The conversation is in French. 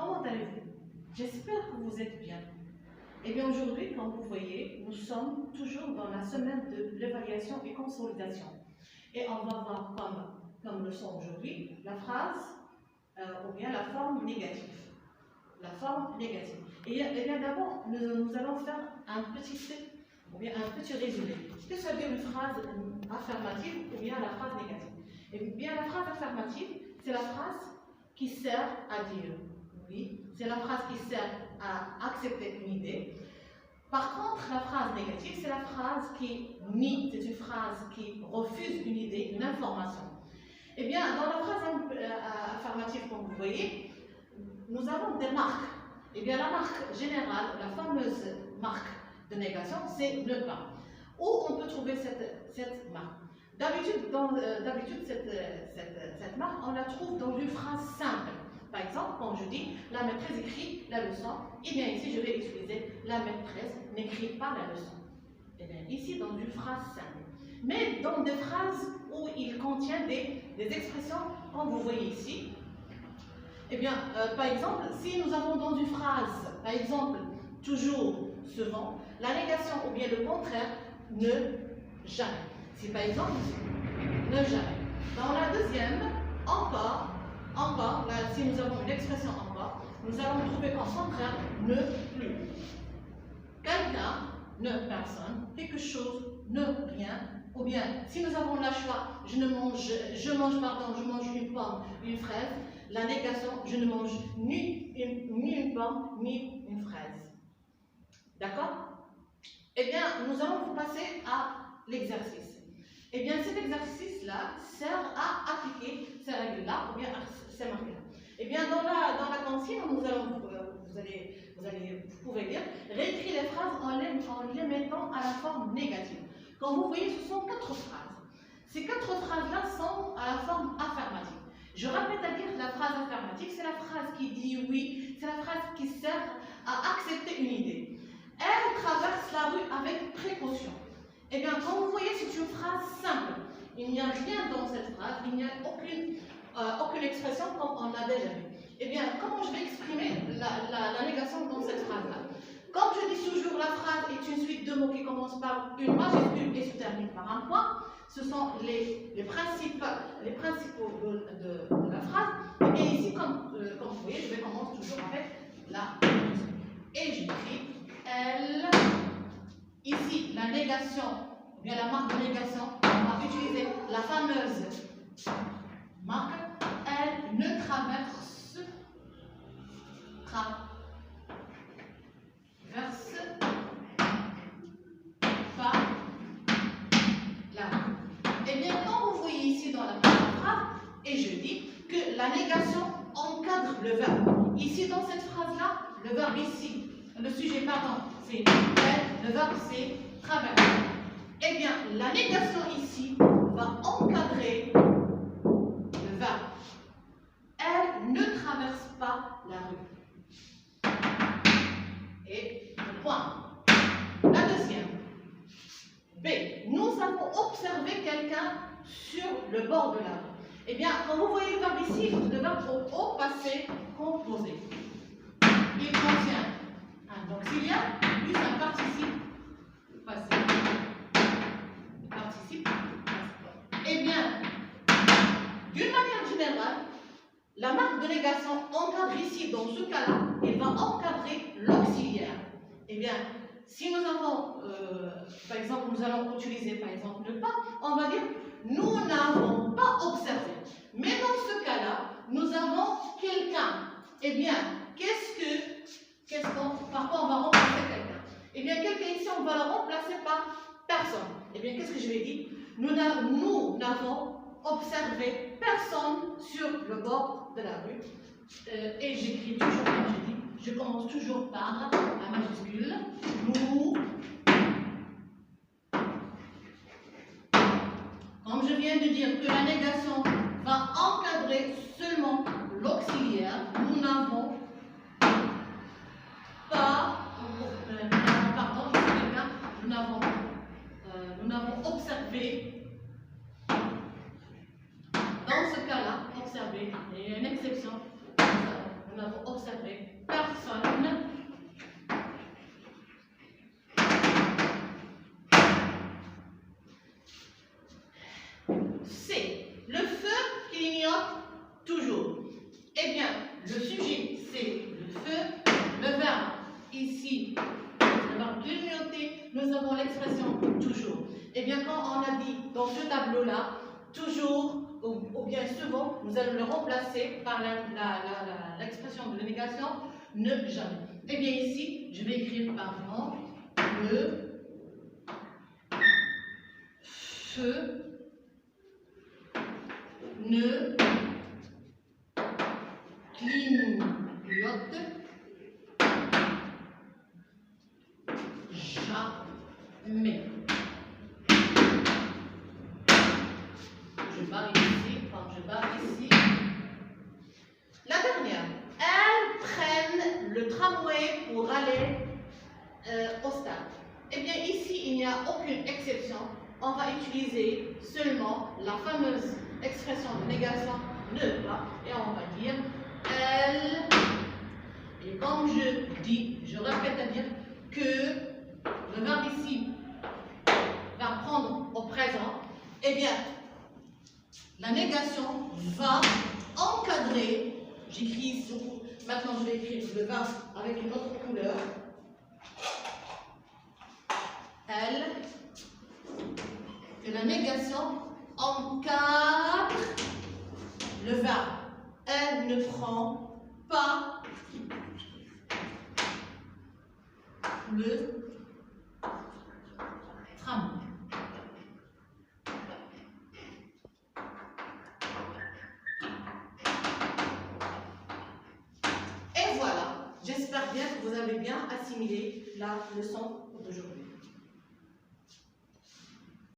comment allez-vous? J'espère que vous êtes bien. Eh bien aujourd'hui, comme vous voyez, nous sommes toujours dans la semaine de l'évaluation et consolidation. Et on va voir comme leçon aujourd'hui la phrase ou bien la forme négative. La forme négative. Et bien d'abord, nous allons faire un petit résumé. Qu'est-ce que ça veut dire une phrase affirmative ou bien la phrase négative? Eh bien la phrase affirmative, c'est la phrase qui sert à dire oui, c'est la phrase qui sert à accepter une idée. Par contre, la phrase négative, c'est la phrase qui nie, c'est une phrase qui refuse une idée, une information. Eh bien, dans la phrase affirmative, comme vous voyez, nous avons des marques. Eh bien, la marque générale, la fameuse marque de négation, c'est ne pas. Où on peut trouver cette marque? D'habitude, cette marque, on la trouve dans une phrase simple. Par exemple, quand je dis la maîtresse écrit la leçon, eh bien ici je vais utiliser la maîtresse n'écrit pas la leçon. Eh bien ici dans une phrase simple. Mais dans des phrases où il contient des expressions, comme vous voyez ici, eh bien par exemple, si nous avons dans une phrase, par exemple, toujours, souvent, la négation ou bien le contraire, ne, jamais. Si par exemple, ne jamais. Dans la deuxième, encore, là, si nous avons une expression encore, nous allons trouver qu'en contraire, ne plus. Quelqu'un, ne personne, quelque chose, ne rien. Ou bien, si nous avons le choix, je mange une pomme, une fraise, la négation, je ne mange ni une pomme, ni une fraise. D'accord? Eh bien, nous allons passer à l'exercice. Eh bien, cet exercice-là sert à appliquer ces règles-là, ou bien ces marques-là. Eh bien, dans la consigne, vous pouvez lire, réécrire les phrases en les mettant à la forme négative. Comme vous voyez, ce sont 4 phrases. Ces 4 phrases-là sont à la forme affirmative. Je répète à dire que la phrase affirmative, c'est la phrase qui dit oui, c'est la phrase qui sert à accepter une idée. Elle traverse la rue avec précaution. Eh bien, comme vous voyez, c'est une phrase simple. Il n'y a rien dans cette phrase, il n'y a aucune expression comme on l'a déjà vu. Eh bien, comment je vais exprimer la négation dans cette phrase-là? Comme je dis toujours, la phrase est une suite de mots qui commencent par une majuscule et se termine par un point. Ce sont les principaux de la phrase. Et ici, comme vous voyez, je vais commencer toujours avec la majuscule. Et j'écris elle. Ici, la négation, ou bien la marque de négation, on va utiliser la fameuse marque. Elle ne traverse pas la rue. Eh bien, quand vous voyez ici dans la première phrase, et je dis que la négation encadre le verbe. Ici, dans cette phrase-là, le verbe ici, le sujet, pardon, c'est elle, le verbe c'est traverser. Eh bien, la négation ici va encadrer le verbe. Elle ne traverse pas la rue. Et le point. La deuxième. B. Nous avons observé quelqu'un sur le bord de la rue. Eh bien, quand vous voyez le verbe ici, le verbe au passé composé. Il contient un auxiliaire plus un participe passé. Participe passé. Eh bien, d'une manière générale, la marque de négation encadre ici, dans ce cas-là, il va encadrer l'auxiliaire. Eh bien, si nous avons, par exemple, nous allons utiliser par exemple le pas, on va dire nous n'avons pas observé. Mais dans ce cas-là, nous avons quelqu'un. Eh bien, par quoi on va remplacer quelqu'un? Eh bien, quelqu'un ici, on va le remplacer par personne. Eh bien, qu'est-ce que je vais dire? Nous n'avons observé personne sur le bord de la rue. Et j'écris toujours comme je dis. Je commence toujours par la majuscule. Nous. Comme je viens de dire que la négation va encadrer seulement l'auxiliaire, nous n'avons pas, pardon, nous n'avons observé, dans ce cas-là, observé, il y a une exception, nous n'avons observé toujours. Eh bien, le sujet, c'est le feu. Le verbe, ici, le verbe clignoter, nous avons l'expression toujours. Eh bien, quand on a dit dans ce tableau-là, toujours, ou bien souvent, nous allons le remplacer par l'expression de la négation, ne jamais. Eh bien, ici, je vais écrire par exemple le feu ne clignote jamais. Je barre ici, quand je barre ici. La dernière, elles prennent le tramway pour aller au stade. Eh bien, ici, il n'y a aucune exception. On va utiliser seulement la fameuse expression de négation ne pas et on va dire elle. Et comme je dis, je répète à dire que le verbe ici va prendre au présent, eh bien, la négation va encadrer, j'écris ici, maintenant je vais écrire le verbe avec une autre couleur, elle, que la négation encadre le verbe. Elle ne prend pas le tramway. Et voilà, j'espère bien que vous avez bien assimilé la leçon d'aujourd'hui.